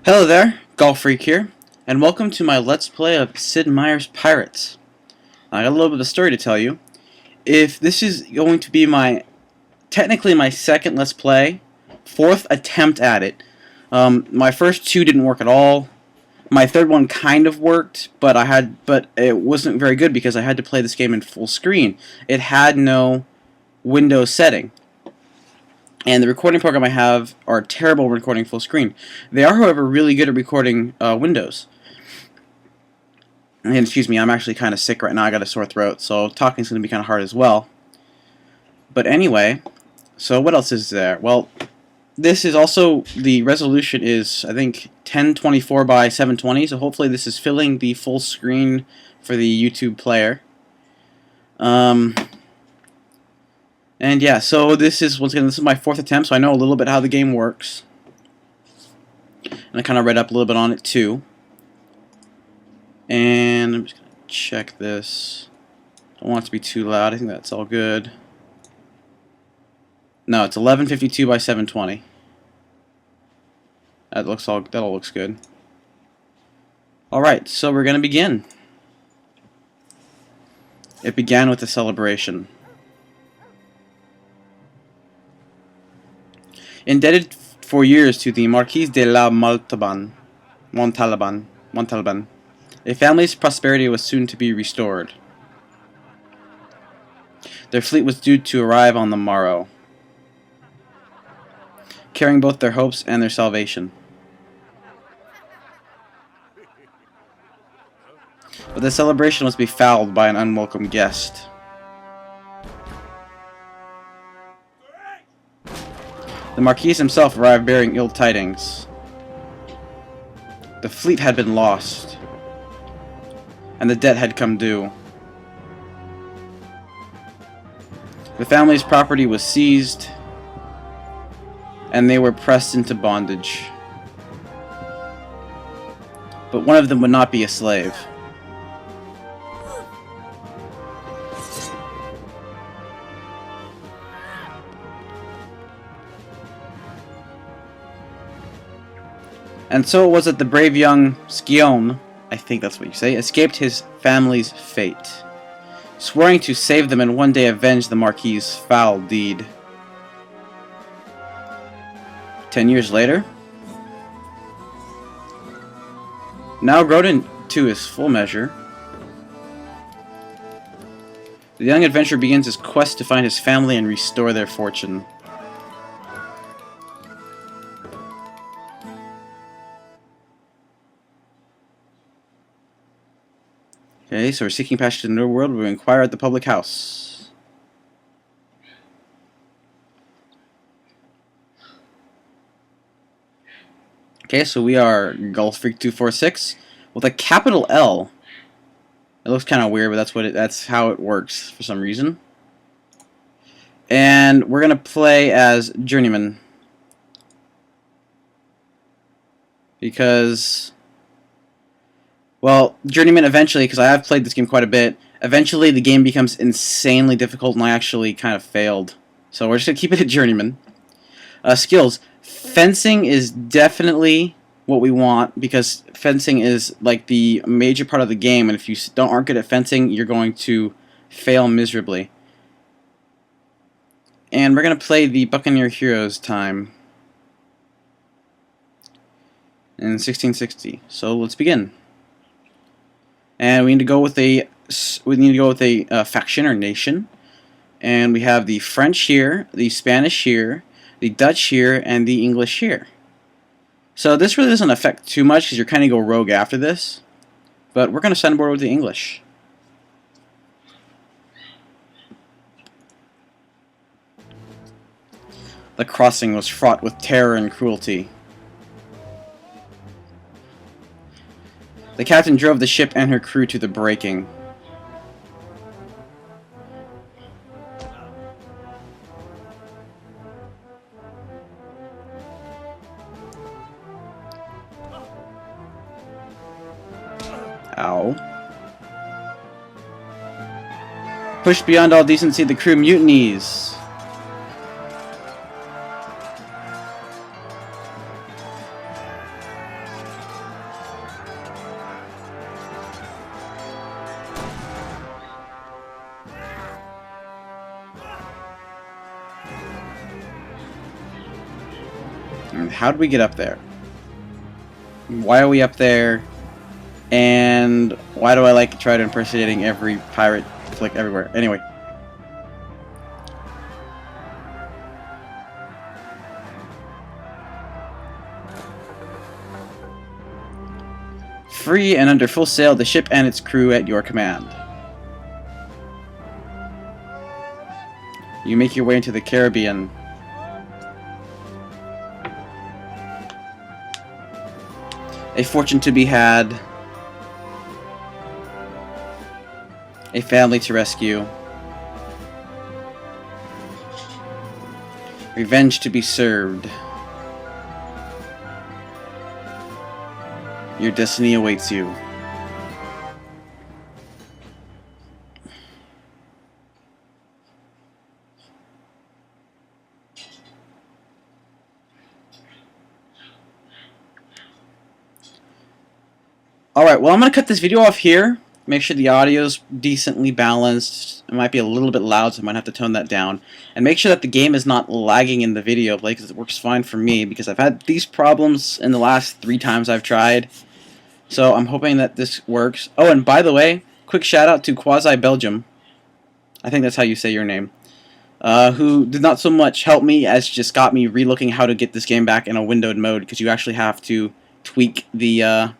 Hello there, Golf Freak here, and welcome to my Let's Play of Sid Meier's Pirates. I got a little bit of a story to tell you. If this is going to be technically my second Let's Play, fourth attempt at it. My first two didn't work at all. My third one kind of worked, but it wasn't very good because I had to play this game in full screen. It had no Windows setting. And the recording program I have are terrible at recording full screen. They are, however, really good at recording Windows. And excuse me, I'm actually kind of sick right now. I got a sore throat, so talking is going to be kind of hard as well. But anyway, so what else is there? Well, this is also, the resolution is, I think, 1024 by 720, so hopefully this is filling the full screen for the YouTube player. And yeah, so this is my fourth attempt, so I know a little bit how the game works. And I kind of read up a little bit on it too. And I'm just going to check this. Don't want it to be too loud. I think that's all good. No, it's 1152 by 720. That all looks good. Alright, so we're going to begin. It began with a celebration. Indebted for years to the Marquis de la Montalban, a family's prosperity was soon to be restored. Their fleet was due to arrive on the morrow, carrying both their hopes and their salvation. But the celebration was befouled by an unwelcome guest. The Marquis himself arrived bearing ill tidings. The fleet had been lost, and the debt had come due. The family's property was seized, and they were pressed into bondage. But one of them would not be a slave. And so it was that the brave young Scione, I think that's what you say, escaped his family's fate, swearing to save them and one day avenge the Marquis' foul deed. 10 years later, now grown into his full measure, the young adventurer begins his quest to find his family and restore their fortune. Okay, so we're seeking passage to the New World. We inquire at the public house. Okay, so we are Golf Freak 246 with a capital L. It looks kind of weird, but that's how it works for some reason. And we're gonna play as Journeyman because, well, Journeyman eventually, because I have played this game quite a bit, eventually the game becomes insanely difficult and I actually kind of failed. So we're just going to keep it at Journeyman. Skills. Fencing is definitely what we want because fencing is like the major part of the game, and if you aren't good at fencing, you're going to fail miserably. And we're going to play the Buccaneer Heroes time in 1660. So let's begin. And we need to go with a faction or nation, and we have the French here, the Spanish here, the Dutch here, and the English here. So this really doesn't affect too much because you're kind of go rogue after this, but we're going to send board with the English. The crossing was fraught with terror and cruelty. The captain drove the ship and her crew to the breaking. Ow. Pushed beyond all decency, the crew mutinies. And how did we get up there? Why are we up there? And why do I like to try to impersonating every pirate click everywhere? Anyway. Free and under full sail, the ship and its crew at your command. You make your way into the Caribbean. A fortune to be had. A family to rescue. Revenge to be served. Your destiny awaits you. Alright, well, I'm going to cut this video off here. Make sure the audio's decently balanced. It might be a little bit loud, so I might have to tone that down. And make sure that the game is not lagging in the video play, because it works fine for me, because I've had these problems in the last 3 times I've tried. So I'm hoping that this works. Oh, and by the way, quick shout out to Quasi Belgium. I think that's how you say your name. Who did not so much help me as just got me relooking how to get this game back in a windowed mode, because you actually have to tweak the, I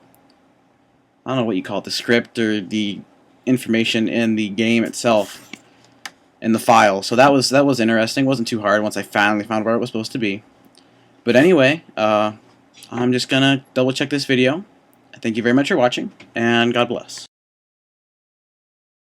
don't know what you call it, the script or the information in the game itself, in the file. So that was interesting. It wasn't too hard once I finally found where it was supposed to be. But anyway, I'm just gonna double check this video. Thank you very much for watching, and God bless.